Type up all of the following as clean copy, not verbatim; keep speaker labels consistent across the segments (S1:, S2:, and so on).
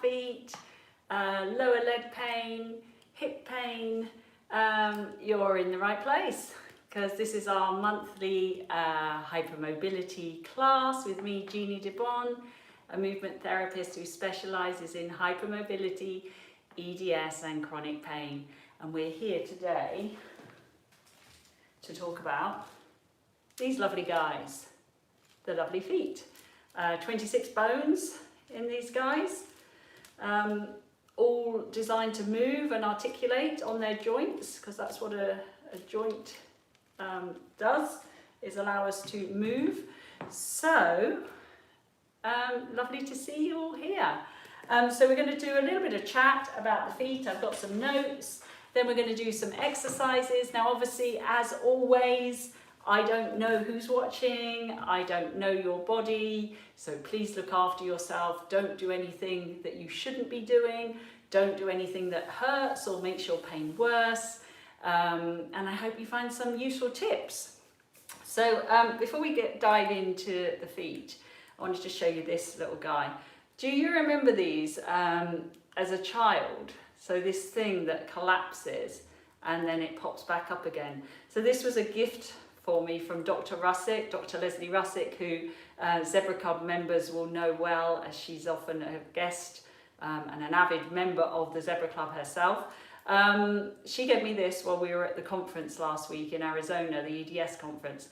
S1: feet, lower leg pain, hip pain, you're in the right place, because this is our monthly hypermobility class with me, Jeannie DeBon, a movement therapist who specialises in hypermobility, EDS and chronic pain. And we're here today to talk about these lovely guys, the lovely feet. 26 bones in these guys, all designed to move and articulate on their joints, because that's what a joint does, is allow us to move. So, lovely to see you all here. So we're going to do a little bit of chat about the feet. I've got some notes. Then we're going to do some exercises. Now, obviously, as always, I don't know who's watching. I don't know your body. So please look after yourself. Don't do anything that you shouldn't be doing. Don't do anything that hurts or makes your pain worse. And I hope you find some useful tips. So before we dive into the feet, I wanted to show you this little guy. Do you remember these as a child? So this thing that collapses and then it pops back up again. So this was a gift for me from Dr. Russick, Dr. Leslie Russick, who Zebra Club members will know well, as she's often a guest and an avid member of the Zebra Club herself. She gave me this while we were at the conference last week in Arizona, the EDS conference.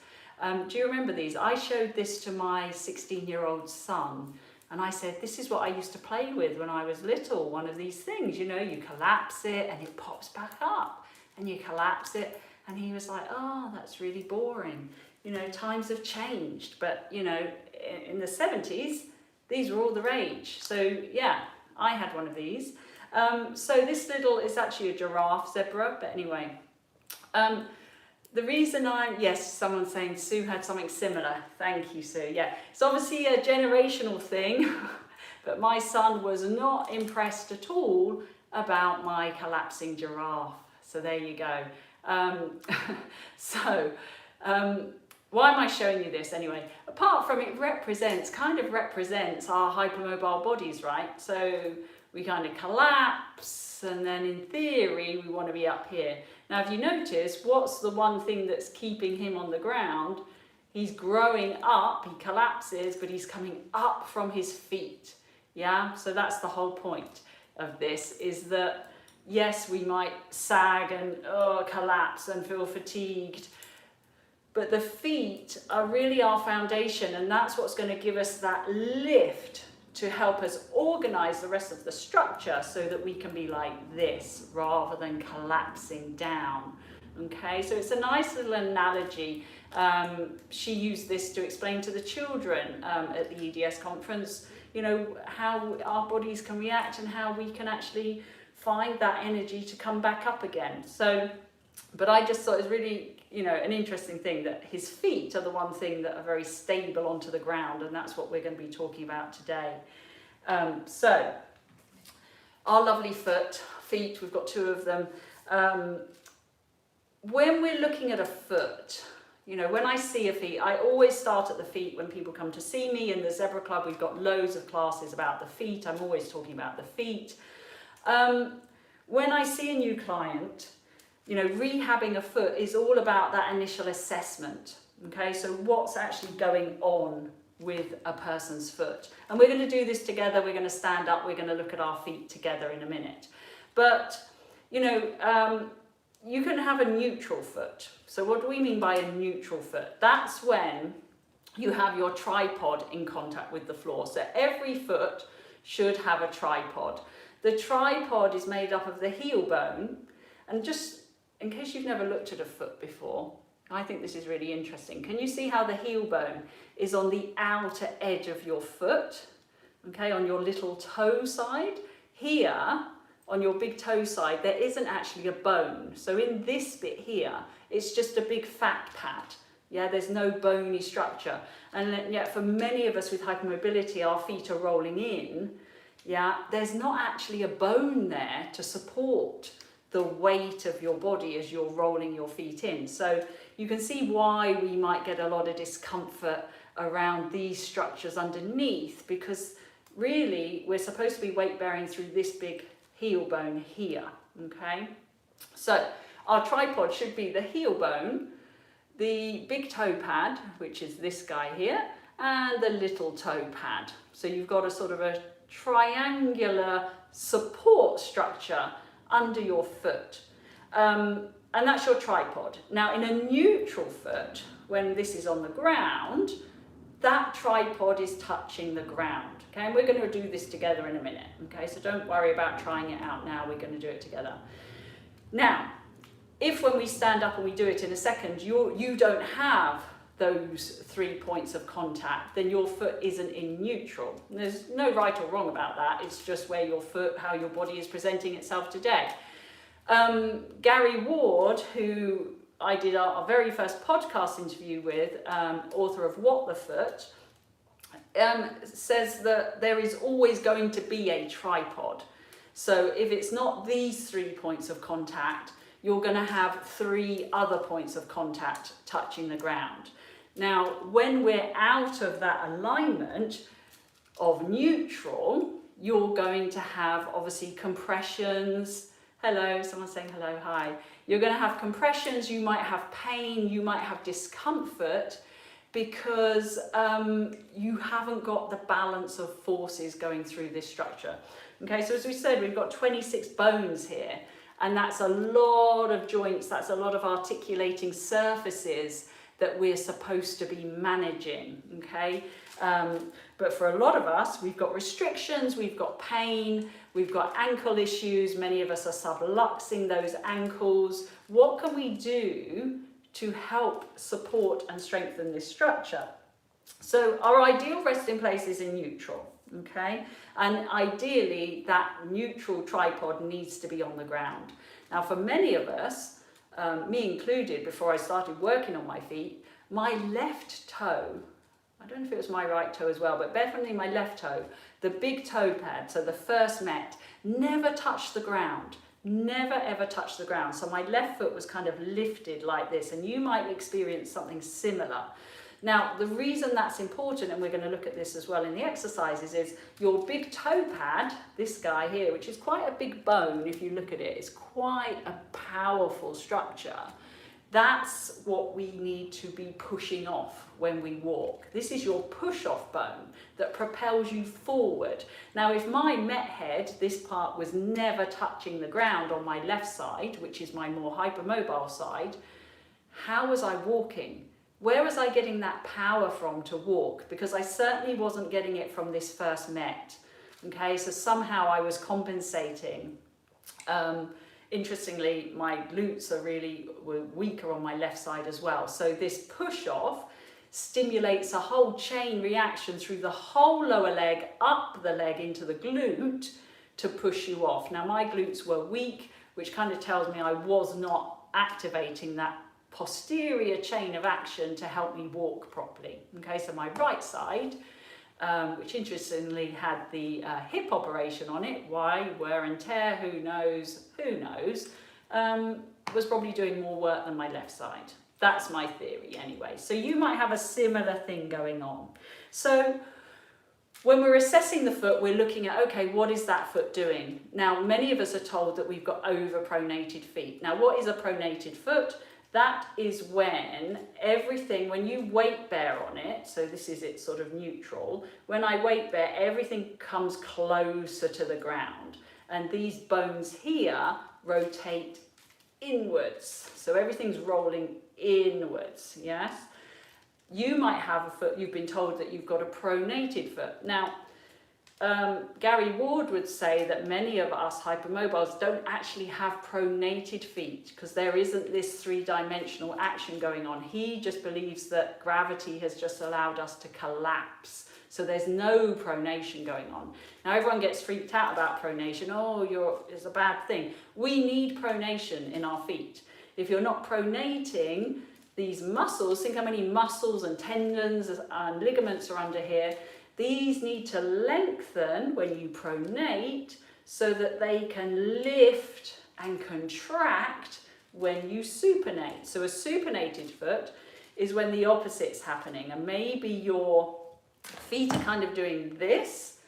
S1: Do you remember these? I showed this to my 16-year-old son. And I said, this is what I used to play with when I was little, one of these things, you know, you collapse it and it pops back up, and you collapse it. And he was like, oh, that's really boring. You know, times have changed. But, you know, in the 70s, these were all the rage. So, yeah, I had one of these. So this little is actually a giraffe zebra, but anyway. The reason yes, someone's saying Sue had something similar. Thank you, Sue. Yeah, it's obviously a generational thing, but my son was not impressed at all about my collapsing giraffe. So there you go. Why am I showing you this anyway? Apart from it kind of represents our hypermobile bodies, right? So we kind of collapse, and then in theory, we want to be up here. Now, if you notice, what's the one thing that's keeping him on the ground? He's growing up, he collapses, but he's coming up from his feet. Yeah, so that's the whole point of this, is that, yes, we might sag and collapse and feel fatigued, but the feet are really our foundation, and that's what's going to give us that lift to help us organize the rest of the structure so that we can be like this rather than collapsing down. Okay, so it's a nice little analogy. She used this to explain to the children at the EDS conference, you know, how our bodies can react and how we can actually find that energy to come back up again. So, but I just thought it was really, you know, an interesting thing that his feet are the one thing that are very stable onto the ground, and that's what we're going to be talking about today. So, our lovely feet, we've got two of them. When we're looking at a foot, you know, when I see a feet, I always start at the feet when people come to see me. In the Zebra Club, we've got loads of classes about the feet. I'm always talking about the feet. When I see a new client, you know, rehabbing a foot is all about that initial assessment. Okay, so what's actually going on with a person's foot? And we're going to do this together. We're going to stand up. We're going to look at our feet together in a minute. But, you know, you can have a neutral foot. So what do we mean by a neutral foot? That's when you have your tripod in contact with the floor. So every foot should have a tripod. The tripod is made up of the heel bone, and just in case you've never looked at a foot before, I think this is really interesting. Can you see how the heel bone is on the outer edge of your foot? Okay, on your little toe side. Here, on your big toe side, there isn't actually a bone. So in this bit here, it's just a big fat pad. Yeah, there's no bony structure. And yet for many of us with hypermobility, our feet are rolling in. Yeah, there's not actually a bone there to support the weight of your body as you're rolling your feet in. So you can see why we might get a lot of discomfort around these structures underneath, because really we're supposed to be weight bearing through this big heel bone here, okay? So our tripod should be the heel bone, the big toe pad, which is this guy here, and the little toe pad. So you've got a sort of a triangular support structure under your foot. And that's your tripod. Now in a neutral foot, when this is on the ground, that tripod is touching the ground, okay? And we're going to do this together in a minute, okay? So don't worry about trying it out now, we're going to do it together. Now, if when we stand up and we do it in a second, you don't have those 3 points of contact, then your foot isn't in neutral. And there's no right or wrong about that, it's just where your foot, how your body is presenting itself today. Gary Ward, who I did our very first podcast interview with, author of What the Foot, says that there is always going to be a tripod. So if it's not these 3 points of contact, you're going to have 3 other points of contact touching the ground. Now, when we're out of that alignment of neutral, you're going to have obviously compressions. Hello, someone's saying hello, hi. You're going to have compressions, you might have pain, you might have discomfort because you haven't got the balance of forces going through this structure. Okay, so as we said, we've got 26 bones here, and that's a lot of joints, that's a lot of articulating surfaces that we're supposed to be managing, okay? But for a lot of us, we've got restrictions, we've got pain, we've got ankle issues, many of us are subluxing those ankles. What can we do to help support and strengthen this structure? So our ideal resting place is in neutral, okay? And ideally that neutral tripod needs to be on the ground. Now for many of us, me included, before I started working on my feet, my left toe, I don't know if it was my right toe as well, but definitely my left toe, the big toe pad, so the first met, never touched the ground, never ever touched the ground. So my left foot was kind of lifted like this, and you might experience something similar. Now, the reason that's important, and we're going to look at this as well in the exercises, is your big toe pad, this guy here, which is quite a big bone if you look at it, it's quite a powerful structure. That's what we need to be pushing off when we walk. This is your push-off bone that propels you forward. Now, if my met head, this part was never touching the ground on my left side, which is my more hypermobile side, how was I walking? Where was I getting that power from to walk? Because I certainly wasn't getting it from this first met. Okay, so somehow I was compensating. Interestingly, my glutes were weaker on my left side as well. So this push off stimulates a whole chain reaction through the whole lower leg, up the leg into the glute to push you off. Now my glutes were weak, which kind of tells me I was not activating that posterior chain of action to help me walk properly. Okay, so my right side, which interestingly had the hip operation on it, why, wear and tear, who knows, was probably doing more work than my left side. That's my theory anyway. So you might have a similar thing going on. So when we're assessing the foot, we're looking at, okay, what is that foot doing? Now, many of us are told that we've got over-pronated feet. Now, what is a pronated foot? That is when when you weight bear on it, so this is it sort of neutral, when I weight bear, everything comes closer to the ground. And these bones here rotate inwards. So everything's rolling inwards, yes? You might have a foot, you've been told that you've got a pronated foot. Now, Gary Ward would say that many of us hypermobiles don't actually have pronated feet because there isn't this 3-dimensional action going on. He just believes that gravity has just allowed us to collapse. So there's no pronation going on. Now everyone gets freaked out about pronation. Oh, it's a bad thing. We need pronation in our feet. If you're not pronating these muscles, think how many muscles and tendons and ligaments are under here. These need to lengthen when you pronate so that they can lift and contract when you supinate. So a supinated foot is when the opposite's happening, and maybe your feet are kind of doing this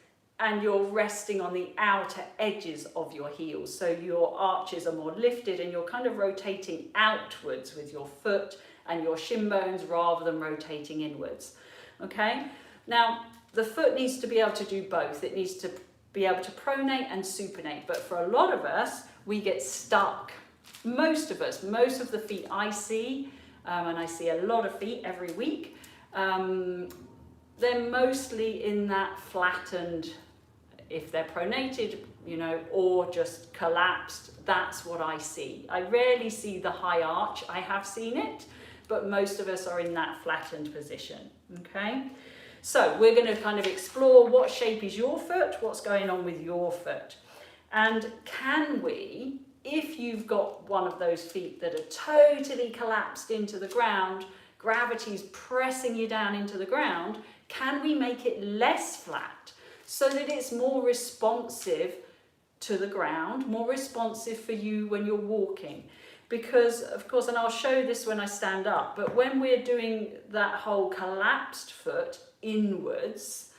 S1: and you're resting on the outer edges of your heels. So your arches are more lifted and you're kind of rotating outwards with your foot and your shin bones rather than rotating inwards. Okay? Now, the foot needs to be able to do both. It needs to be able to pronate and supinate. But for a lot of us, we get stuck. Most of us, most of the feet I see, and I see a lot of feet every week, they're mostly in that flattened, if they're pronated, you know, or just collapsed. That's what I see. I rarely see the high arch. I have seen it, but most of us are in that flattened position, okay? So we're going to kind of explore what shape is your foot, what's going on with your foot. And can we, if you've got one of those feet that are totally collapsed into the ground, gravity's pressing you down into the ground, can we make it less flat so that it's more responsive to the ground, more responsive for you when you're walking? Because, of course, and I'll show this when I stand up, but when we're doing that whole collapsed foot inwards,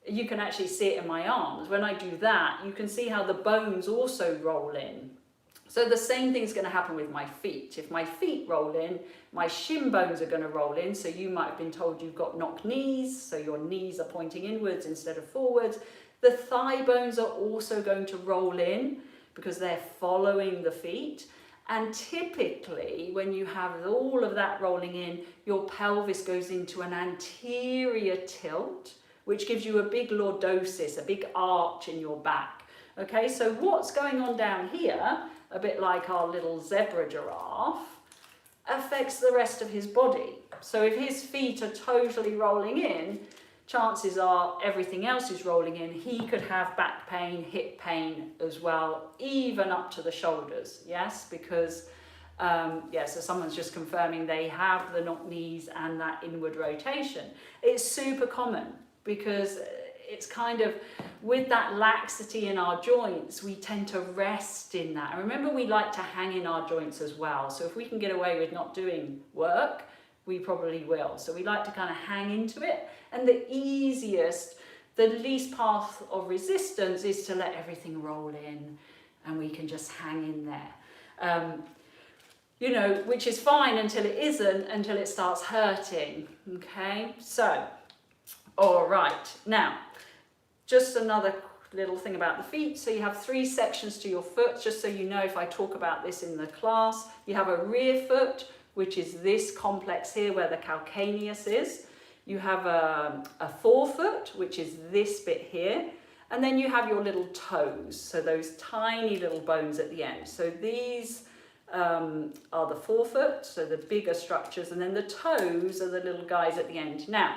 S1: you can actually see it in my arms. When I do that, you can see how the bones also roll in. So the same thing's going to happen with my feet. If my feet roll in, my shin bones are going to roll in. So you might have been told you've got knock knees, so your knees are pointing inwards instead of forwards. The thigh bones are also going to roll in because they're following the feet. And typically, when you have all of that rolling in, your pelvis goes into an anterior tilt, which gives you a big lordosis, a big arch in your back. Okay, so what's going on down here, a bit like our little zebra giraffe, affects the rest of his body. So if his feet are totally rolling in, chances are everything else is rolling in. He could have back pain, hip pain as well, even up to the shoulders, yes? Because, so someone's just confirming they have the knock knees and that inward rotation. It's super common because it's kind of, with that laxity in our joints, we tend to rest in that. And remember, we like to hang in our joints as well. So if we can get away with not doing work, we probably will. So we like to kind of hang into it. And the easiest, the least path of resistance is to let everything roll in and we can just hang in there. You know, which is fine until it isn't, until it starts hurting. Okay, so, all right. Now, just another little thing about the feet. So you have 3 sections to your foot, just so you know if I talk about this in the class. You have a rear foot, which is this complex here where the calcaneus is. You have a forefoot, which is this bit here. And then you have your little toes, so those tiny little bones at the end. So these are the forefoot, so the bigger structures, and then the toes are the little guys at the end. Now,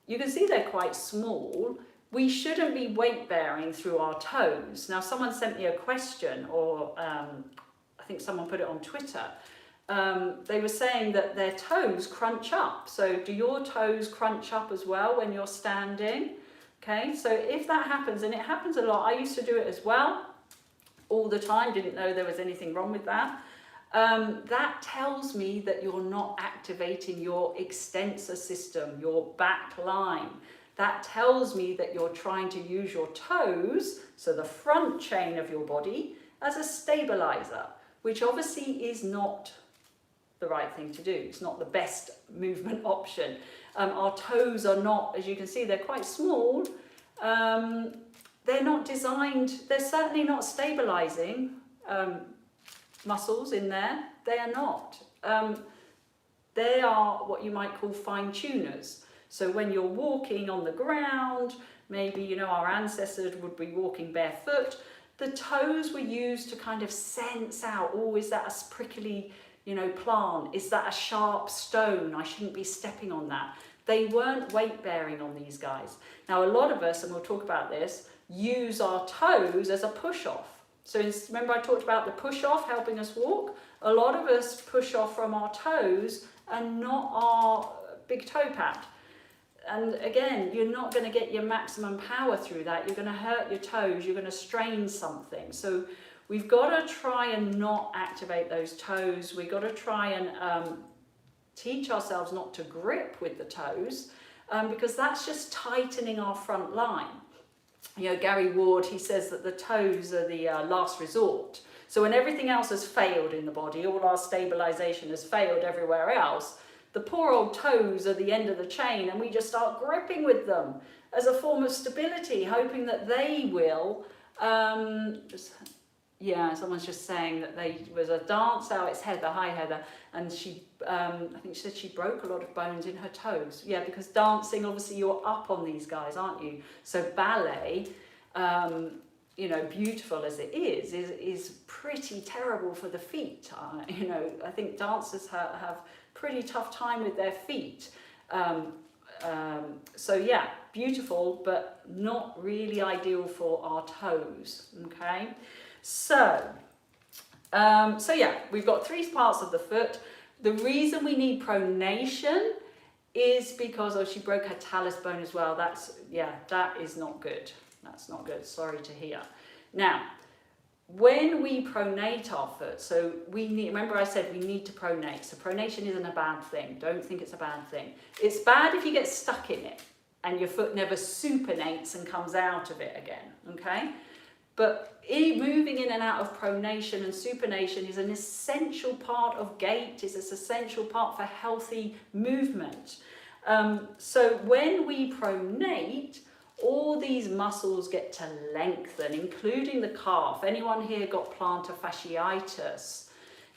S1: you can see they're quite small. We shouldn't be weight bearing through our toes. Now, someone sent me a question, or I think someone put it on Twitter. They were saying that their toes crunch up. So do your toes crunch up as well when you're standing? Okay, so if that happens, and it happens a lot, I used to do it as well, all the time, didn't know there was anything wrong with that. That tells me that you're not activating your extensor system, your back line. That tells me that you're trying to use your toes, so the front chain of your body, as a stabilizer, which obviously is not the right thing to do. It's not the best movement option. Our toes are not, as you can see, they're quite small. They're not designed, they're certainly not stabilizing muscles in there. They are not. They are what you might call fine tuners. So when you're walking on the ground, maybe, you know, our ancestors would be walking barefoot, the toes were used to kind of sense out, oh, is that a prickly, you know, plant? Is that a sharp stone? I shouldn't be stepping on that. They weren't weight bearing on these guys. Now, a lot of us, and we'll talk about this, use our toes as a push off. So remember I talked about the push off helping us walk? A lot of us push off from our toes and not our big toe pad. And again, you're not going to get your maximum power through that. You're going to hurt your toes. You're going to strain something. So we've got to try and not activate those toes. We've got to try and teach ourselves not to grip with the toes because that's just tightening our front line. you know, Gary Ward, he says that the toes are the last resort. So when everything else has failed in the body, all our stabilization has failed everywhere else, the poor old toes are the end of the chain, and we just start gripping with them as a form of stability, hoping that they will, yeah, someone's just saying that they was a dancer. Oh, it's Heather, hi Heather, and she, I think she said she broke a lot of bones in her toes. Yeah, because dancing, obviously you're up on these guys, aren't you? So ballet, you know, beautiful as it is pretty terrible for the feet. You know, I think dancers have pretty tough time with their feet. So yeah, beautiful, but not really ideal for our toes, okay? So yeah, we've got 3 parts of the foot. The reason we need pronation is because, oh, she broke her talus bone as well. That's, yeah, that is not good. That's not good, sorry to hear. Now, when we pronate our foot, so we need, remember I said we need to pronate. So pronation isn't a bad thing. Don't think it's a bad thing. It's bad if you get stuck in it and your foot never supinates and comes out of it again, okay? But moving in and out of pronation and supination is an essential part of gait, is an essential part for healthy movement. So when we pronate, all these muscles get to lengthen, including the calf. Anyone here got plantar fasciitis?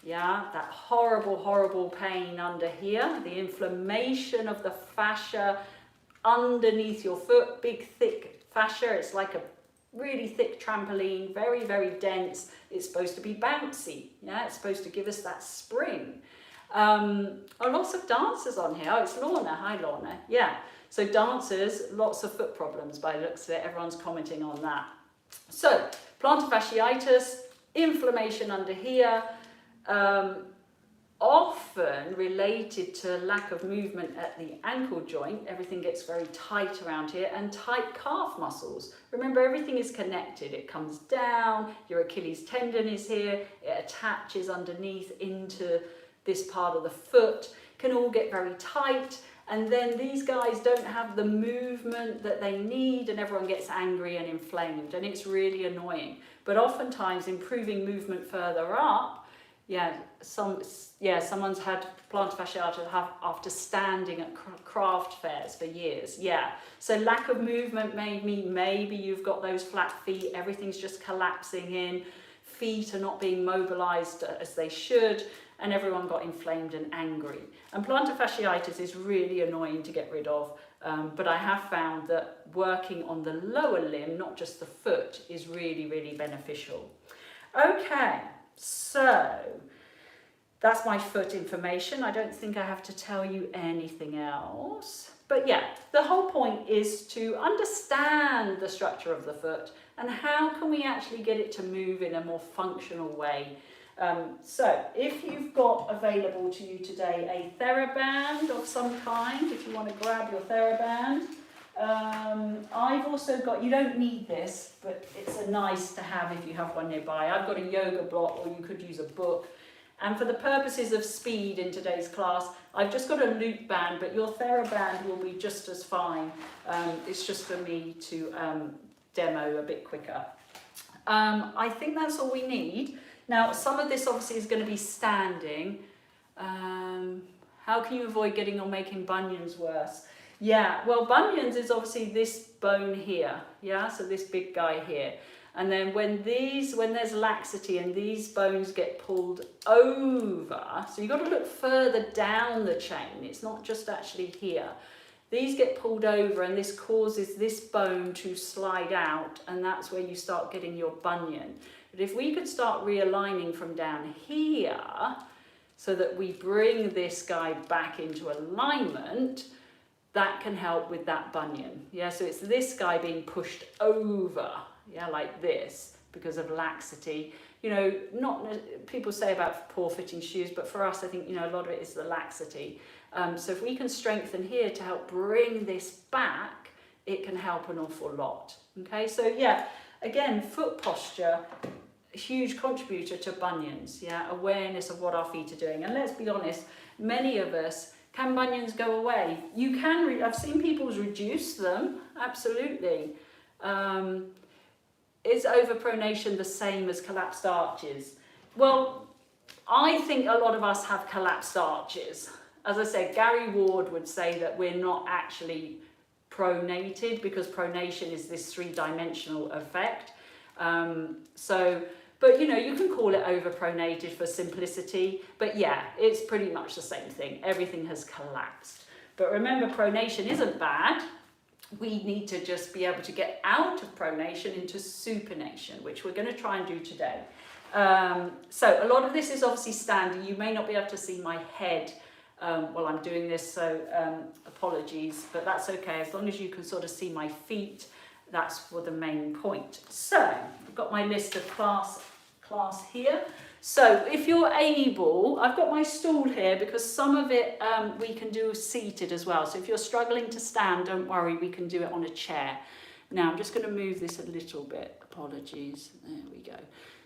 S1: Yeah, that horrible, horrible pain under here, the inflammation of the fascia underneath your foot, big, thick fascia. It's like a really thick trampoline, very, very dense. It's supposed to be bouncy. Yeah, it's supposed to give us that spring. Lots of dancers on here. Oh, it's Lorna. Hi, Lorna. Yeah. So dancers, lots of foot problems by the looks of it. Everyone's commenting on that. So plantar fasciitis, inflammation under here, often related to lack of movement at the ankle joint. Everything gets very tight around here, and tight calf muscles. Remember, everything is connected. It comes down, your Achilles tendon is here, it attaches underneath into this part of the foot, can all get very tight. And then these guys don't have the movement that they need, and everyone gets angry and inflamed, and it's really annoying. But oftentimes improving movement further up, someone's had plantar fasciitis after standing at craft fairs for years. Yeah, so lack of movement maybe you've got those flat feet, everything's just collapsing in, feet are not being mobilized as they should, and everyone got inflamed and angry. And plantar fasciitis is really annoying to get rid of, but I have found that working on the lower limb, not just the foot, is really, really beneficial. Okay, so that's my foot information. I don't think I have to tell you anything else. But yeah, the whole point is to understand the structure of the foot and how can we actually get it to move in a more functional way. So if you've got available to you today a theraband of some kind, if you want to grab your theraband, I've also got, you don't need this, but it's a nice to have if you have one nearby. I've got a yoga block, or you could use a book. And for the purposes of speed in today's class, I've just got a loop band, but your theraband will be just as fine. It's just for me to demo a bit quicker. I think that's all we need. Now, some of this obviously is going to be standing. How can you avoid getting or making bunions worse? Yeah, well, bunions is obviously this bone here. Yeah, so this big guy here. And then when there's laxity and these bones get pulled over, so you've got to look further down the chain. It's not just actually here. These get pulled over and this causes this bone to slide out, and that's where you start getting your bunion. But if we could start realigning from down here so that we bring this guy back into alignment, that can help with that bunion. Yeah, so it's this guy being pushed over, yeah, like this, because of laxity. You know, not people say about poor fitting shoes, but for us, I think, you know, a lot of it is the laxity. So if we can strengthen here to help bring this back, it can help an awful lot. Okay, so yeah, again, foot posture, a huge contributor to bunions. Yeah, awareness of what our feet are doing. And let's be honest, many of us, can bunions go away? You can, I've seen people reduce them, absolutely. Is overpronation the same as collapsed arches? Well, I think a lot of us have collapsed arches. As I said, Gary Ward would say that we're not actually pronated because pronation is this three-dimensional effect. But you know, you can call it overpronated for simplicity, but yeah, it's pretty much the same thing. Everything has collapsed. But remember, pronation isn't bad. We need to just be able to get out of pronation into supination, which we're going to try and do today. So a lot of this is obviously standing. You may not be able to see my head while I'm doing this, so apologies, but that's okay. As long as you can sort of see my feet, that's for the main point. So I've got my list of class here. So if you're able, I've got my stool here because some of it we can do seated as well. So if you're struggling to stand, don't worry, we can do it on a chair. Now I'm just going to move this a little bit. Apologies. There we go.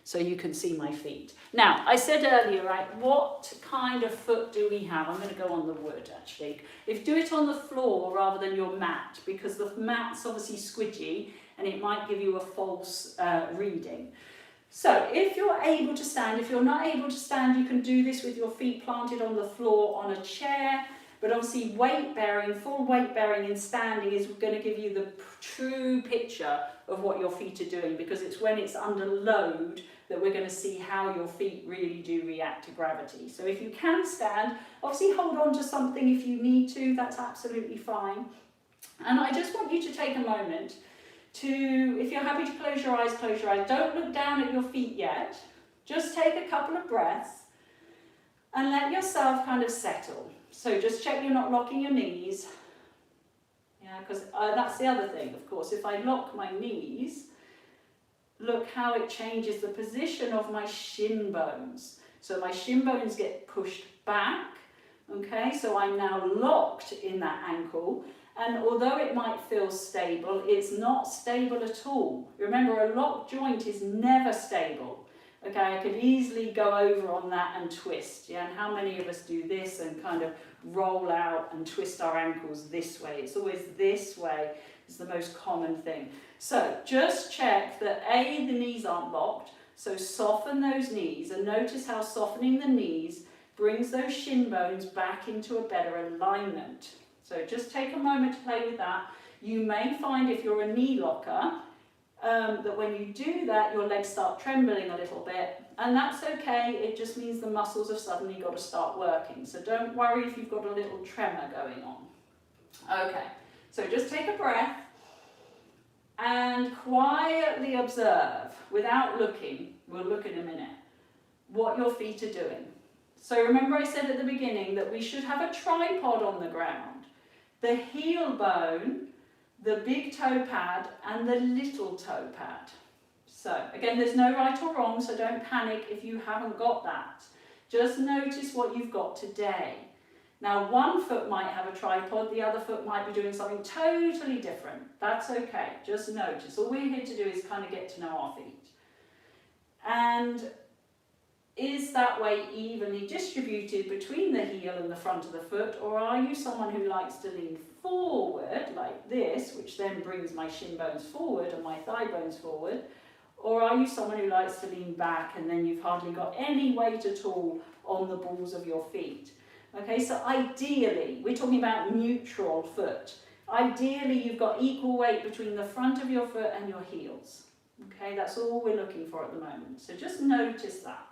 S1: So you can see my feet. Now, I said earlier, right, what kind of foot do we have? I'm going to go on the wood, actually. If do it on the floor rather than your mat, because the mat's obviously squidgy and it might give you a false reading. So if you're able to stand, if you're not able to stand, you can do this with your feet planted on the floor on a chair. But obviously weight bearing, full weight bearing in standing is going to give you the true picture of what your feet are doing, because it's when it's under load that we're going to see how your feet really do react to gravity. So if you can stand, obviously hold on to something if you need to, that's absolutely fine. And I just want you to take a moment to, if you're happy to close your eyes, close your eyes. Don't look down at your feet yet. Just take a couple of breaths and let yourself kind of settle. So just check you're not locking your knees. Yeah, because that's the other thing, of course. If I lock my knees, look how it changes the position of my shin bones. So my shin bones get pushed back, okay? So I'm now locked in that ankle. And although it might feel stable, it's not stable at all. Remember, a locked joint is never stable. Okay, I could easily go over on that and twist. Yeah, and how many of us do this and kind of roll out and twist our ankles this way? It's always this way is the most common thing. So just check that A, the knees aren't locked. So soften those knees and notice how softening the knees brings those shin bones back into a better alignment. So just take a moment to play with that. You may find if you're a knee locker, that when you do that, your legs start trembling a little bit, and that's okay. It just means the muscles have suddenly got to start working. So don't worry if you've got a little tremor going on. Okay, so just take a breath and quietly observe, without looking, we'll look in a minute, what your feet are doing. So remember I said at the beginning that we should have a tripod on the ground. The heel bone, the big toe pad and the little toe pad. So again, there's no right or wrong, so don't panic if you haven't got that. Just notice what you've got today. Now one foot might have a tripod, the other foot might be doing something totally different. That's okay, just notice. All we're here to do is kind of get to know our feet. And is that weight evenly distributed between the heel and the front of the foot, or are you someone who likes to lean forward like this, which then brings my shin bones forward and my thigh bones forward, or are you someone who likes to lean back and then you've hardly got any weight at all on the balls of your feet? Okay, so ideally, we're talking about neutral foot. Ideally, you've got equal weight between the front of your foot and your heels. Okay, that's all we're looking for at the moment. So just notice that.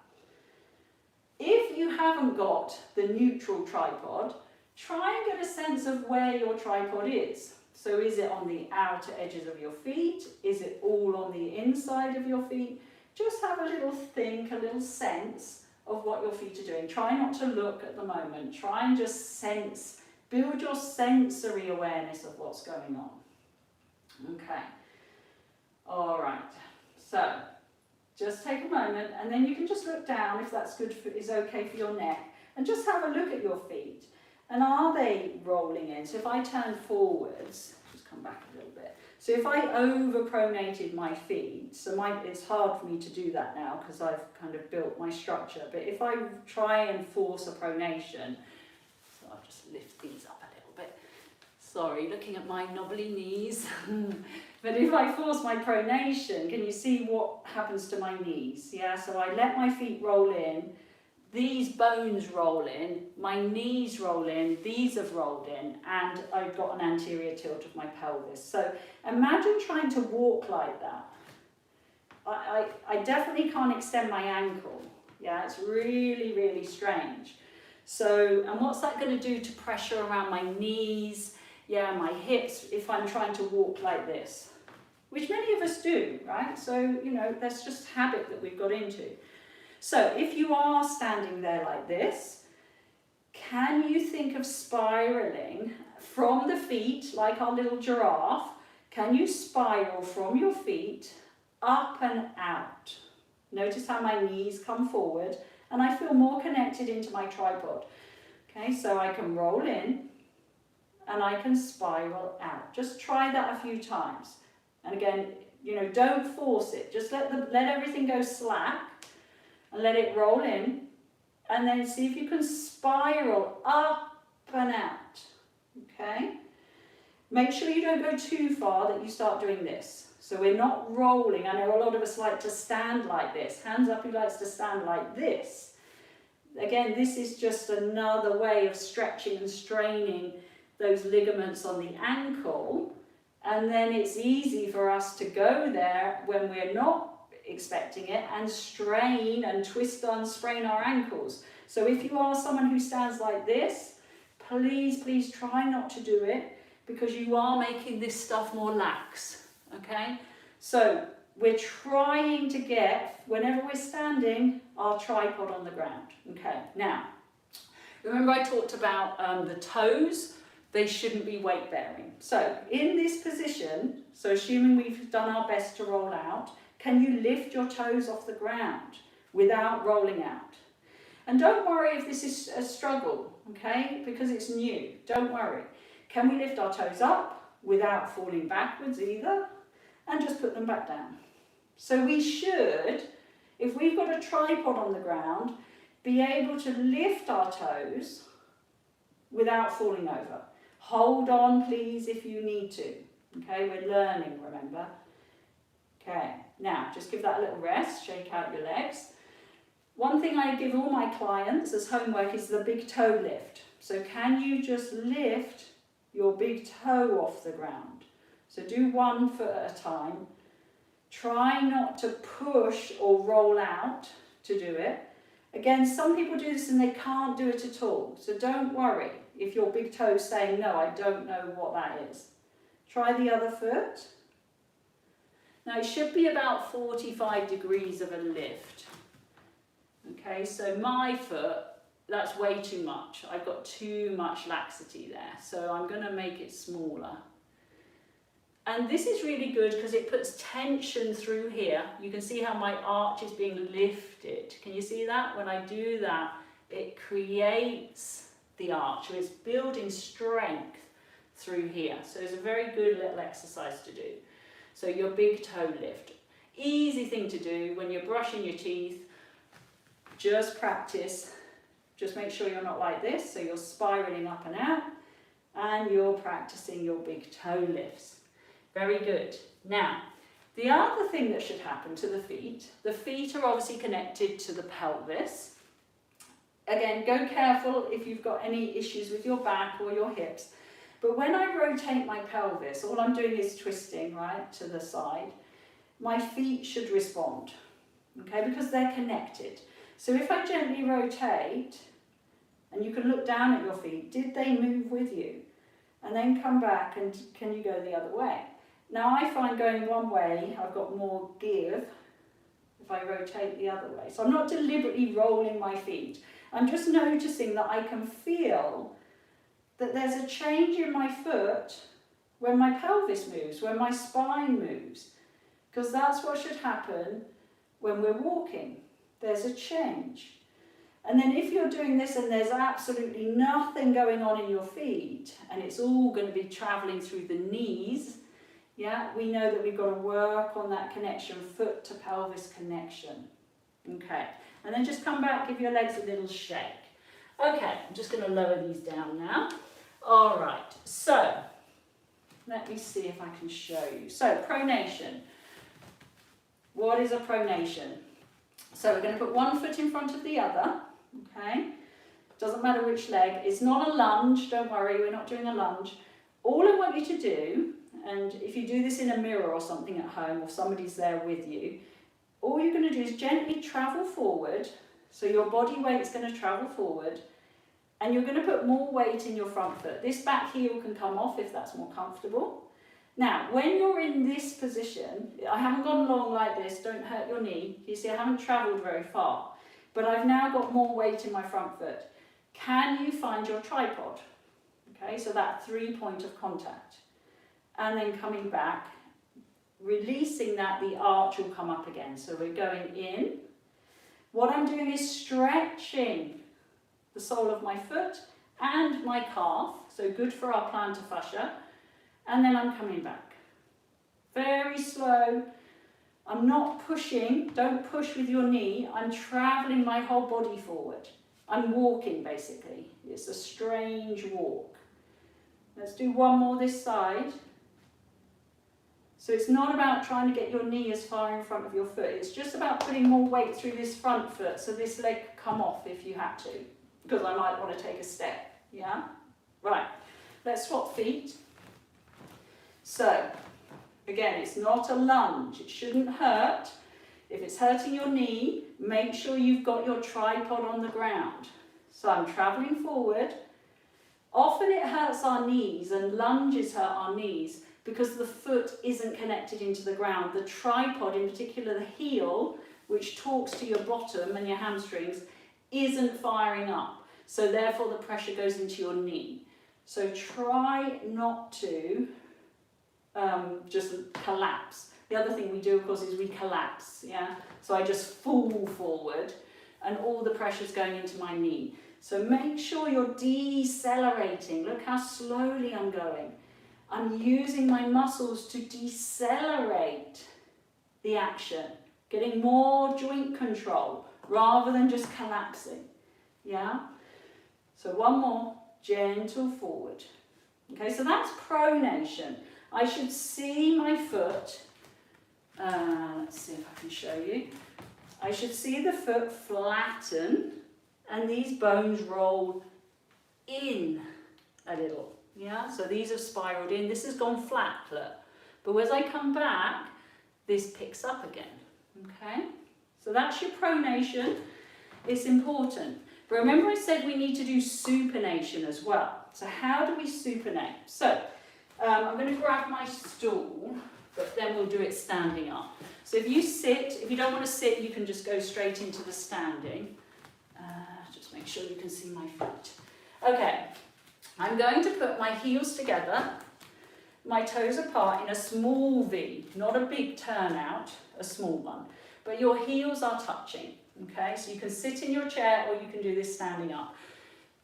S1: If you haven't got the neutral tripod, try and get a sense of where your tripod is. So is it on the outer edges of your feet? Is it all on the inside of your feet? Just have a little think, a little sense of what your feet are doing. Try not to look at the moment. Try and just sense, build your sensory awareness of what's going on. Okay. All right. So just take a moment and then you can just look down if that's good, is okay for your neck, and just have a look at your feet. And are they rolling in? So if I turn forwards, just come back a little bit. So if I over-pronated my feet, so it's hard for me to do that now because I've kind of built my structure, but if I try and force a pronation, so I'll just lift these up a little bit. Sorry, looking at my knobbly knees. But if I force my pronation, can you see what happens to my knees? Yeah, so I let my feet roll in, these bones roll in, my knees roll in, these have rolled in, and I've got an anterior tilt of my pelvis. So imagine trying to walk like that. I definitely can't extend my ankle. Yeah, it's really, really strange. So, and what's that going to do to pressure around my knees, yeah, my hips, if I'm trying to walk like this? Which many of us do, right? So, you know, that's just habit that we've got into. So, if you are standing there like this, can you think of spiraling from the feet, like our little giraffe? Can you spiral from your feet up and out? Notice how my knees come forward and I feel more connected into my tripod. Okay, so I can roll in and I can spiral out. Just try that a few times. And again, you know, don't force it. Just let everything go slack and let it roll in. And then see if you can spiral up and out. Okay? Make sure you don't go too far that you start doing this. So we're not rolling. I know a lot of us like to stand like this. Hands up who likes to stand like this. Again, this is just another way of stretching and straining those ligaments on the ankle. And then it's easy for us to go there when we're not expecting it and strain and twist and sprain our ankles. So if you are someone who stands like this, please try not to do it because you are making this stuff more lax. Okay, so we're trying to get, whenever we're standing, our tripod on the ground. Okay, now, remember I talked about the toes, they shouldn't be weight bearing. So in this position, so assuming we've done our best to roll out, can you lift your toes off the ground without rolling out? And don't worry if this is a struggle, okay, because it's new, don't worry. Can we lift our toes up without falling backwards either? And just put them back down. So we should, if we've got a tripod on the ground, be able to lift our toes without falling over. Hold on, please, if you need to. Okay, we're learning, remember? Okay, now just give that a little rest, shake out your legs. One thing I give all my clients as homework is the big toe lift. So can you just lift your big toe off the ground? So do 1 foot at a time. Try not to push or roll out to do it. Again, some people do this and they can't do it at all. So don't worry if your big toe's saying, no, I don't know what that is. Try the other foot. Now it should be about 45 degrees of a lift. Okay, so my foot, that's way too much. I've got too much laxity there. So I'm going to make it smaller. And this is really good because it puts tension through here. You can see how my arch is being lifted. Can you see that? When I do that, it creates the arch. So it's building strength through here. So it's a very good little exercise to do. So your big toe lift. Easy thing to do when you're brushing your teeth. Just practice. Just make sure you're not like this. So you're spiraling up and out. And you're practicing your big toe lifts. Very good. Now, the other thing that should happen to the feet are obviously connected to the pelvis. Again, go careful if you've got any issues with your back or your hips. But when I rotate my pelvis, all I'm doing is twisting, right, to the side. My feet should respond, okay, because they're connected. So if I gently rotate, and you can look down at your feet, did they move with you? And then come back and can you go the other way? Now I find going one way, I've got more give if I rotate the other way. So I'm not deliberately rolling my feet. I'm just noticing that I can feel that there's a change in my foot when my pelvis moves, when my spine moves. Because that's what should happen when we're walking. There's a change. And then if you're doing this and there's absolutely nothing going on in your feet and it's all going to be travelling through the knees, yeah, we know that we've got to work on that connection, foot to pelvis connection. Okay, and then just come back, give your legs a little shake. Okay, I'm just going to lower these down now. All right, so Let me see if I can show you. So pronation. What is a pronation? So we're going to put one foot in front of the other, okay? Doesn't matter which leg. It's not a lunge, don't worry, we're not doing a lunge. All I want you to do, and if you do this in a mirror or something at home, or somebody's there with you, all you're going to do is gently travel forward, so your body weight's going to travel forward, and you're going to put more weight in your front foot. This back heel can come off if that's more comfortable. Now, when you're in this position, I haven't gone long like this, don't hurt your knee. You see, I haven't travelled very far, but I've now got more weight in my front foot. Can you find your tripod? Okay, so that 3-point of contact. And then coming back, releasing that, the arch will come up again. So we're going in. What I'm doing is stretching the sole of my foot and my calf, so good for our plantar fascia. And then I'm coming back. Very slow. I'm not pushing, don't push with your knee. I'm travelling my whole body forward. I'm walking basically. It's a strange walk. Let's do one more this side. So it's not about trying to get your knee as far in front of your foot. It's just about putting more weight through this front foot so this leg can come off if you had to. Because I might want to take a step. Yeah? Right. Let's swap feet. So, again, it's not a lunge. It shouldn't hurt. If it's hurting your knee, make sure you've got your tripod on the ground. So I'm travelling forward. Often it hurts our knees, and lunges hurt our knees because the foot isn't connected into the ground. The tripod, in particular the heel, which talks to your bottom and your hamstrings, isn't firing up. So therefore the pressure goes into your knee. So try not to just collapse. The other thing we do, of course, is we collapse, yeah? So I just fall forward and all the pressure's going into my knee. So make sure you're decelerating. Look how slowly I'm going. I'm using my muscles to decelerate the action, getting more joint control rather than just collapsing, yeah? So one more, gentle forward. Okay, so that's pronation. I should see my foot, let's see if I can show you. I should see the foot flatten and these bones roll in a little, yeah? So these have spiraled in, this has gone flat, look. But as I come back, this picks up again, okay? So that's your pronation, it's important. But remember I said we need to do supination as well. So how do we supinate? So, I'm going to grab my stool, but then we'll do it standing up. So if you sit, if you don't want to sit, you can just go straight into the standing. Just make sure you can see my feet. Okay, I'm going to put my heels together, my toes apart in a small V, not a big turnout, a small one. But your heels are touching, okay? So you can sit in your chair or you can do this standing up.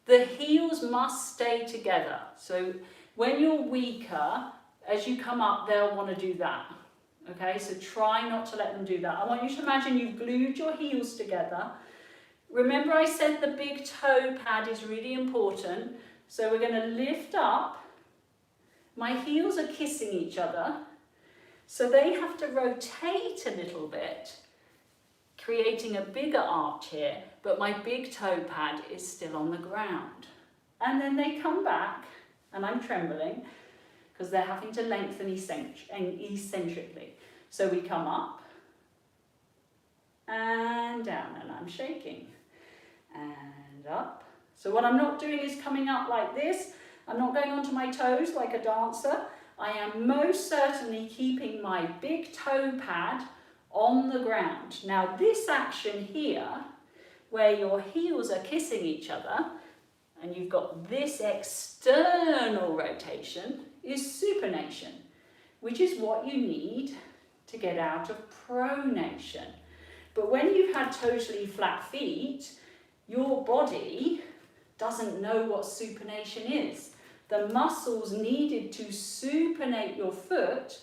S1: The heels must stay together. So when you're weaker, as you come up, they'll want to do that. Okay, so try not to let them do that. I want you to imagine you've glued your heels together. Remember I said the big toe pad is really important. So we're going to lift up. My heels are kissing each other. So they have to rotate a little bit, creating a bigger arch here, but my big toe pad is still on the ground. And then they come back. And I'm trembling because they're having to lengthen eccentrically. So we come up and down, and I'm shaking and up. So what I'm not doing is coming up like this. I'm not going onto my toes like a dancer. I am most certainly keeping my big toe pad on the ground. Now this action here, where your heels are kissing each other, and you've got this external rotation, is supination, which is what you need to get out of pronation. But when you've had totally flat feet, your body doesn't know what supination is. The muscles needed to supinate your foot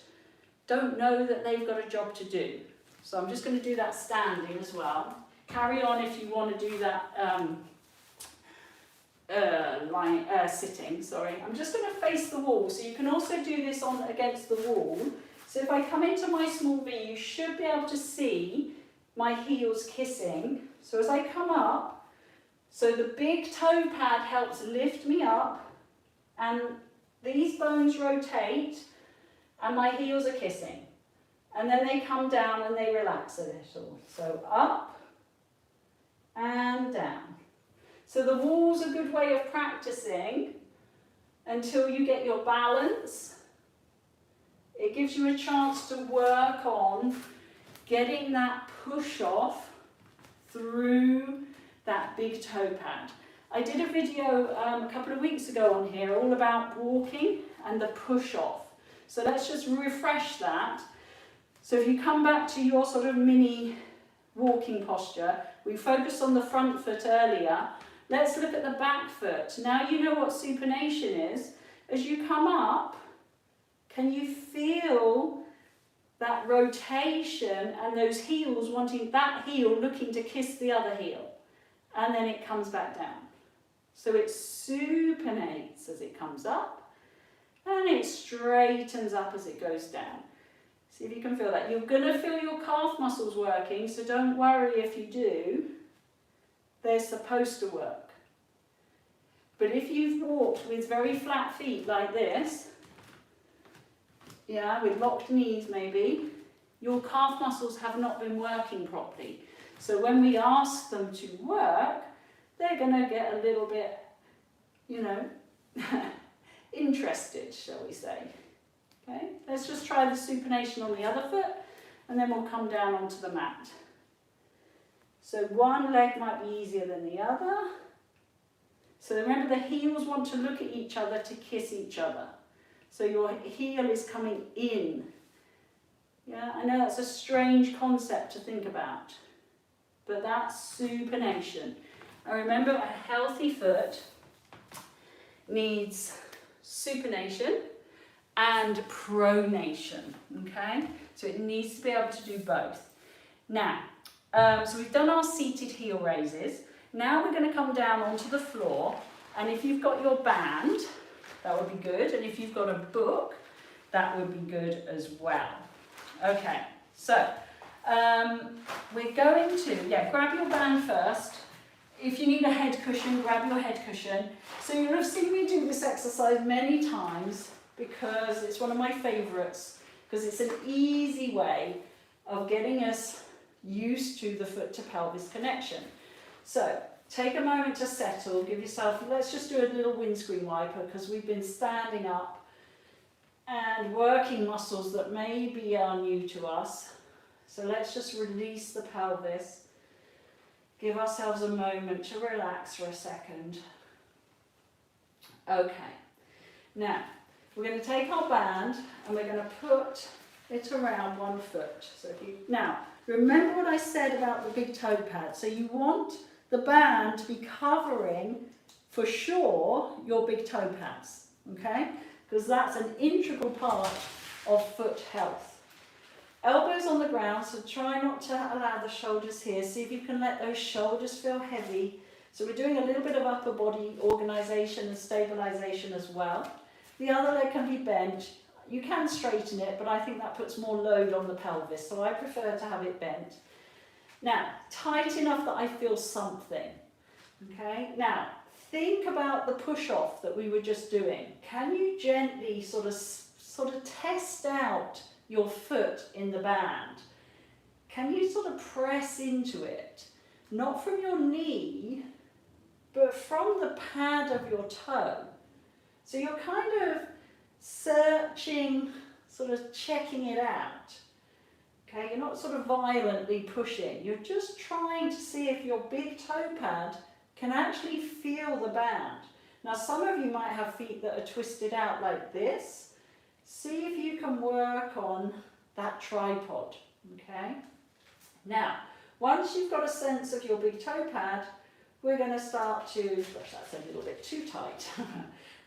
S1: don't know that they've got a job to do. So I'm just going to do that standing as well. Carry on if you want to do that sitting, sorry. I'm just going to face the wall, so you can also do this on against the wall. So if I come into my small V, you should be able to see my heels kissing. So as I come up, so the big toe pad helps lift me up, and these bones rotate, and my heels are kissing. And then they come down and they relax a little. So up and down. So the wall's a good way of practicing until you get your balance. It gives you a chance to work on getting that push off through that big toe pad. I did a video a couple of weeks ago on here all about walking and the push off. So let's just refresh that. So if you come back to your sort of mini walking posture, we focused on the front foot earlier. Let's look at the back foot. Now you know what supination is. As you come up, can you feel that rotation and those heels wanting, that heel looking to kiss the other heel? And then it comes back down. So it supinates as it comes up, and it straightens up as it goes down. See if you can feel that. You're going to feel your calf muscles working, so don't worry if you do. They're supposed to work. But if you've walked with very flat feet like this, yeah, with locked knees maybe, your calf muscles have not been working properly. So when we ask them to work, they're going to get a little bit, you know, interested, shall we say. Okay, let's just try the supination on the other foot, and then we'll come down onto the mat. So one leg might be easier than the other. So remember, the heels want to look at each other to kiss each other. So your heel is coming in. Yeah, I know that's a strange concept to think about, but that's supination. And remember, a healthy foot needs supination and pronation, okay? So it needs to be able to do both. Now, so we've done our seated heel raises. Now we're going to come down onto the floor, and if you've got your band, that would be good, and if you've got a book, that would be good as well. Okay, so we're going to, grab your band first. If you need a head cushion, grab your head cushion. So you'll have seen me do this exercise many times because it's one of my favourites, because it's an easy way of getting us used to the foot to pelvis connection. So take a moment to settle, give yourself, let's just do a little windscreen wiper because we've been standing up and working muscles that maybe are new to us. So let's just release the pelvis. Give ourselves a moment to relax for a second. Okay, now we're going to take our band and we're going to put it around one foot. So if you, now remember what I said about the big toe pad. So you want the band to be covering for sure your big toe pads, okay? Because that's an integral part of foot health. Elbows on the ground, so try not to allow the shoulders here. See if you can let those shoulders feel heavy. So we're doing a little bit of upper body organisation and stabilisation as well. The other leg can be bent. You can straighten it, but I think that puts more load on the pelvis, so I prefer to have it bent. Now, tight enough that I feel something. Okay, now think about the push-off that we were just doing. Can you gently sort of test out your foot in the band? Can you sort of press into it? Not from your knee, but from the pad of your toe. So you're kind of searching, sort of checking it out. Okay, you're not sort of violently pushing. You're just trying to see if your big toe pad can actually feel the band. Now, some of you might have feet that are twisted out like this. See if you can work on that tripod, okay? Now, once you've got a sense of your big toe pad, we're going to start to, gosh, that's a little bit too tight.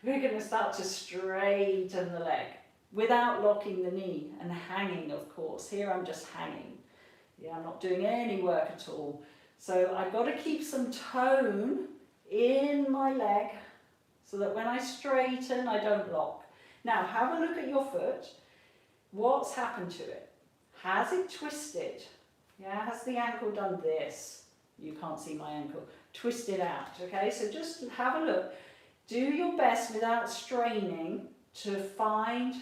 S1: We're going to start to straighten the leg without locking the knee and hanging, of course. Here I'm just hanging. Yeah, I'm not doing any work at all. So I've got to keep some tone in my leg so that when I straighten, I don't lock. Now, have a look at your foot. What's happened to it? Has it twisted? Yeah, has the ankle done this? You can't see my ankle. Twisted out, okay? So just have a look. Do your best without straining to find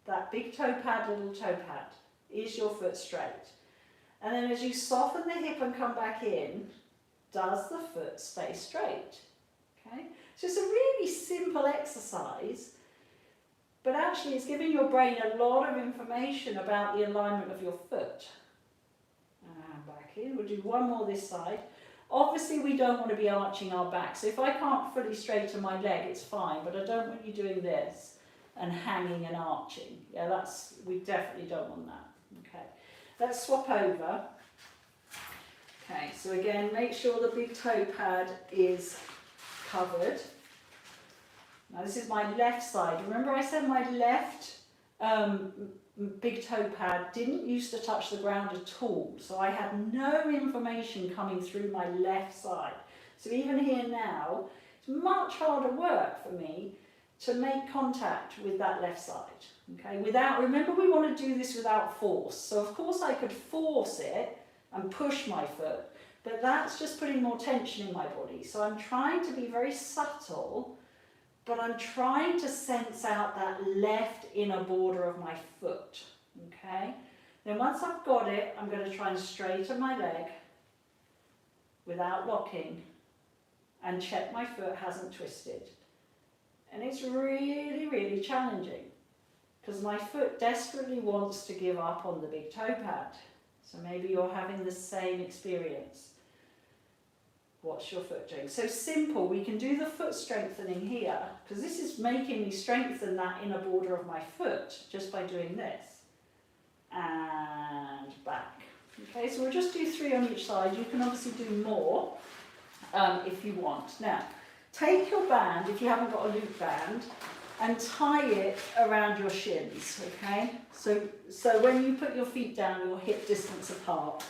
S1: that big toe pad, little toe pad. Is your foot straight? And then as you soften the hip and come back in, does the foot stay straight? Okay? So it's a really simple exercise, but actually it's giving your brain a lot of information about the alignment of your foot. And back in. We'll do one more this side. Obviously we don't want to be arching our back, so if I can't fully straighten my leg, it's fine, but I don't want you doing this and hanging and arching. Yeah, we definitely don't want that. Okay, let's swap over. Okay, so again, make sure the big toe pad is covered. Now this is my left side. Remember I said my left big toe pad didn't used to touch the ground at all, so I had no information coming through my left side. So even here now, it's much harder work for me to make contact with that left side. Okay, remember we want to do this without force. So of course I could force it and push my foot, but that's just putting more tension in my body. So I'm trying to be very subtle, but I'm trying to sense out that left inner border of my foot, okay? Then once I've got it, I'm going to try and straighten my leg without locking and check my foot hasn't twisted. And it's really, really challenging because my foot desperately wants to give up on the big toe pad. So maybe you're having the same experience. What's your foot doing? So simple, we can do the foot strengthening here, because this is making me strengthen that inner border of my foot just by doing this. And back. Okay, so we'll just do 3 on each side. You can obviously do more if you want. Now, take your band, if you haven't got a loop band, and tie it around your shins, okay? So when you put your feet down, you're hip distance apart.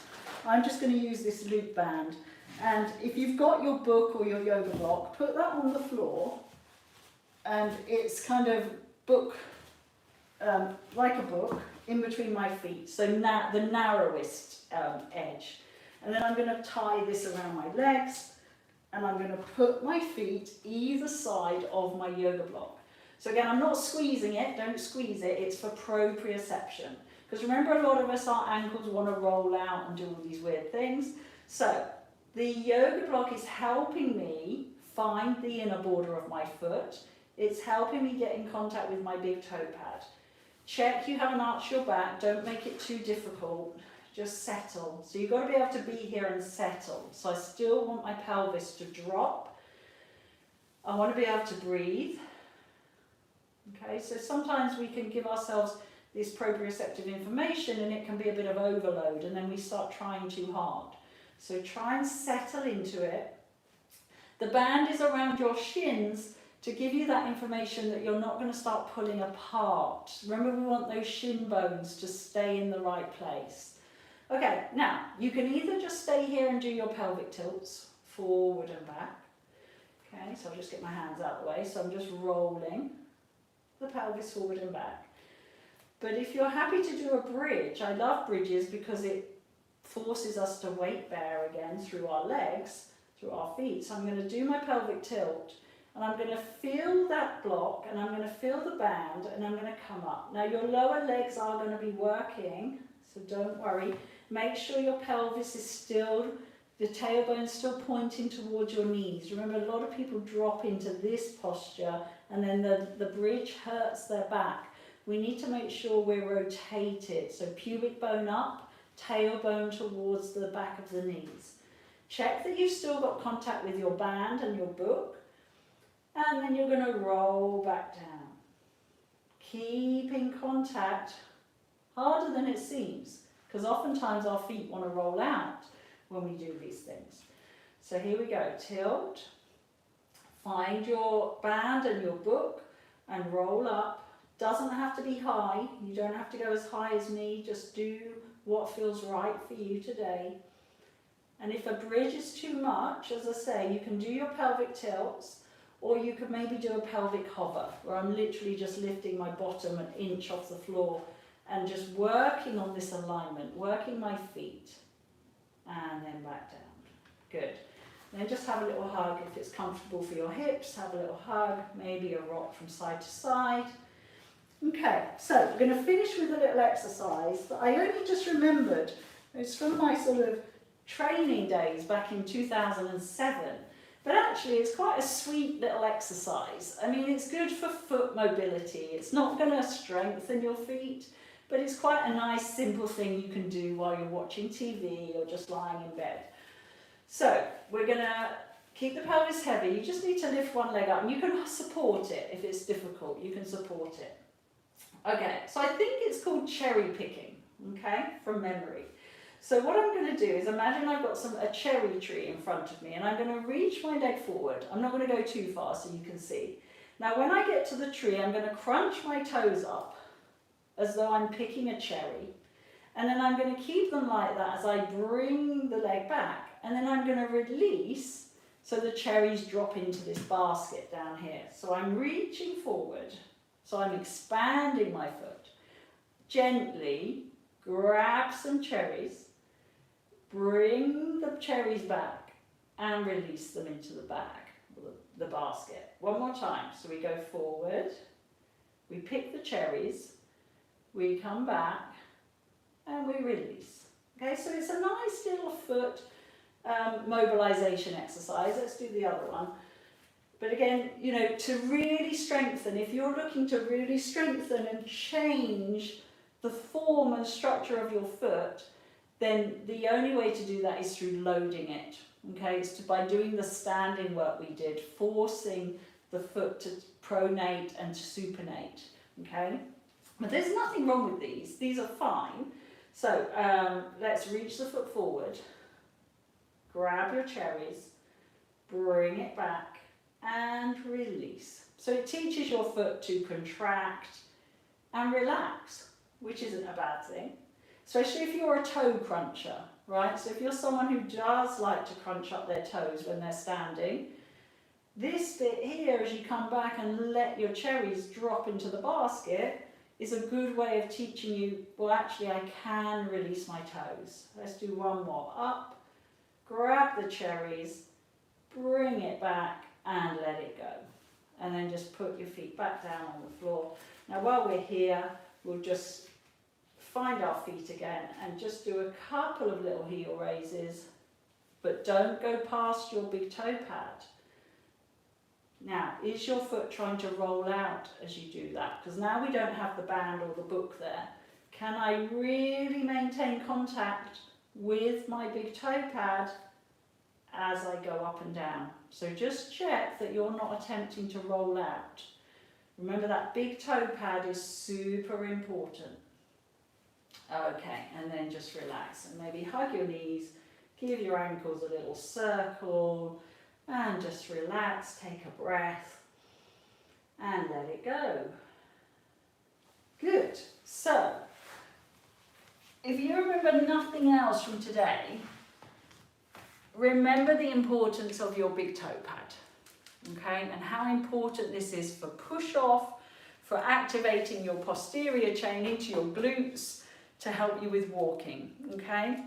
S1: I'm just going to use this loop band. And if you've got your book or your yoga block, put that on the floor, and it's kind of book, like a book, in between my feet, so the narrowest edge. And then I'm going to tie this around my legs, and I'm going to put my feet either side of my yoga block. So again, I'm not squeezing it, don't squeeze it, it's for proprioception. Because remember, a lot of us, our ankles want to roll out and do all these weird things. So the yoga block is helping me find the inner border of my foot. It's helping me get in contact with my big toe pad. Check you haven't arched your back, don't make it too difficult, just settle. So you've got to be able to be here and settle. So I still want my pelvis to drop. I want to be able to breathe. Okay, so sometimes we can give ourselves this proprioceptive information and it can be a bit of overload, and then we start trying too hard. So try and settle into it. The band is around your shins to give you that information that you're not going to start pulling apart. Remember, we want those shin bones to stay in the right place. Okay, now you can either just stay here and do your pelvic tilts, forward and back. Okay, so I'll just get my hands out of the way. So I'm just rolling the pelvis forward and back. But if you're happy to do a bridge, I love bridges because it forces us to weight bear again through our legs, through our feet. So I'm going to do my pelvic tilt, and I'm going to feel that block, and I'm going to feel the band, and I'm going to come up. Now your lower legs are going to be working, so don't worry. Make sure your pelvis is still, the tailbone's still pointing towards your knees. Remember, a lot of people drop into this posture, and then the bridge hurts their back. We need to make sure we're rotated. So pubic bone up, tailbone towards the back of the knees. Check that you've still got contact with your band and your book. And then you're going to roll back down. Keeping contact, harder than it seems, because oftentimes our feet want to roll out when we do these things. So here we go, tilt. Find your band and your book and roll up. Doesn't have to be high. You don't have to go as high as me. Just do what feels right for you today. And if a bridge is too much, as I say, you can do your pelvic tilts, or you could maybe do a pelvic hover, where I'm literally just lifting my bottom an inch off the floor and just working on this alignment, working my feet, and then back down. Good. Then just have a little hug if it's comfortable for your hips, have a little hug, maybe a rock from side to side. Okay, so we're going to finish with a little exercise that I only just remembered. It's from my sort of training days back in 2007. But actually it's quite a sweet little exercise. I mean, it's good for foot mobility. It's not going to strengthen your feet, but it's quite a nice simple thing you can do while you're watching TV or just lying in bed. So we're going to keep the pelvis heavy. You just need to lift one leg up, and you can support it if it's difficult. You can support it. Okay, so I think it's called cherry picking, okay, from memory. So what I'm going to do is imagine I've got a cherry tree in front of me, and I'm going to reach my leg forward. I'm not going to go too far so you can see. Now when I get to the tree, I'm going to crunch my toes up as though I'm picking a cherry. And then I'm going to keep them like that as I bring the leg back. And then I'm going to release so the cherries drop into this basket down here. So I'm reaching forward. So I'm expanding my foot. Gently grab some cherries. Bring the cherries back and release them into the bag, the basket. One more time. So we go forward, we pick the cherries, we come back and we release. Okay, so it's a nice little foot mobilization exercise. Let's do the other one. But again, you know, to really strengthen, if you're looking to really strengthen and change the form and structure of your foot, then the only way to do that is through loading it. Okay, it's by doing the standing work we did, forcing the foot to pronate and to supinate. Okay, but there's nothing wrong with these. These are fine. So let's reach the foot forward, grab your cherries, bring it back and release. So it teaches your foot to contract and relax, which isn't a bad thing. Especially if you're a toe cruncher, right? So if you're someone who does like to crunch up their toes when they're standing, this bit here, as you come back and let your cherries drop into the basket, is a good way of teaching you, well, actually, I can release my toes. Let's do one more. Up, grab the cherries, bring it back, and let it go. And then just put your feet back down on the floor. Now, while we're here, we'll just find our feet again and just do a couple of little heel raises, but don't go past your big toe pad. Now, is your foot trying to roll out as you do that? Because now we don't have the band or the book there. Can I really maintain contact with my big toe pad as I go up and down? So just check that you're not attempting to roll out. Remember, that big toe pad is super important. Okay, and then just relax and maybe hug your knees, give your ankles a little circle, and just relax, take a breath, and let it go. Good. So, if you remember nothing else from today, remember the importance of your big toe pad, okay, and how important this is for push off, for activating your posterior chain into your glutes to help you with walking, okay?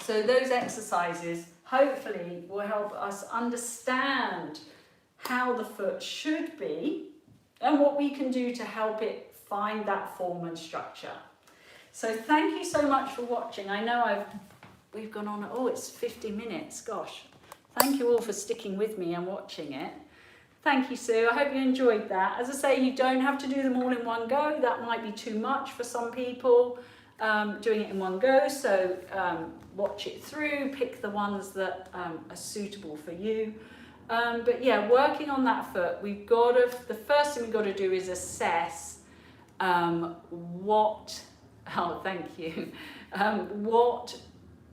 S1: So those exercises hopefully will help us understand how the foot should be and what we can do to help it find that form and structure. So thank you so much for watching. I know we've gone on, oh, it's 50 minutes, gosh. Thank you all for sticking with me and watching it. Thank you, Sue. I hope you enjoyed that. As I say, you don't have to do them all in one go. That might be too much for some people, doing it in one go. So watch it through, pick the ones that are suitable for you. But yeah, working on that foot, the first thing we've got to do is assess what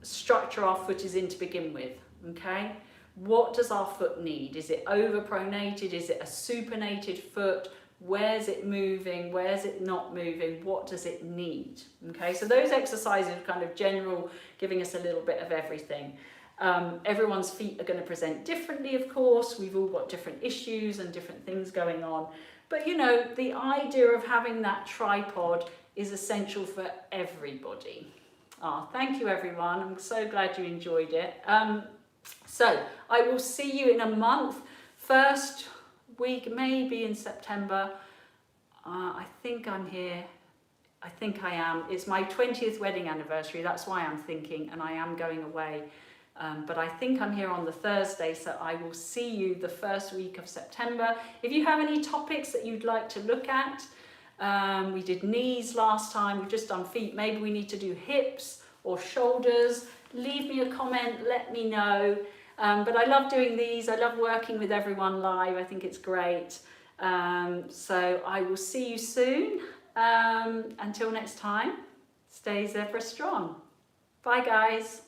S1: structure our foot is in to begin with, okay? What does our foot need? Is it overpronated? Is it a supinated foot? Where's it moving? Where's it not moving? What does it need? Okay, so those exercises are kind of general, giving us a little bit of everything. Everyone's feet are going to present differently, of course. We've all got different issues and different things going on. But you know, the idea of having that tripod is essential for everybody. Oh, thank you everyone. I'm so glad you enjoyed it. So I will see you in a month. First week, maybe in September. I think I'm here. I think I am. It's my 20th wedding anniversary. That's why I'm thinking, and I am going away. But I think I'm here on the Thursday, so I will see you the first week of September. If you have any topics that you'd like to look at, we did knees last time, we've just done feet, maybe we need to do hips or shoulders, leave me a comment, let me know. But I love doing these, I love working with everyone live, I think it's great. So I will see you soon. Until next time, stay zebra strong. Bye guys.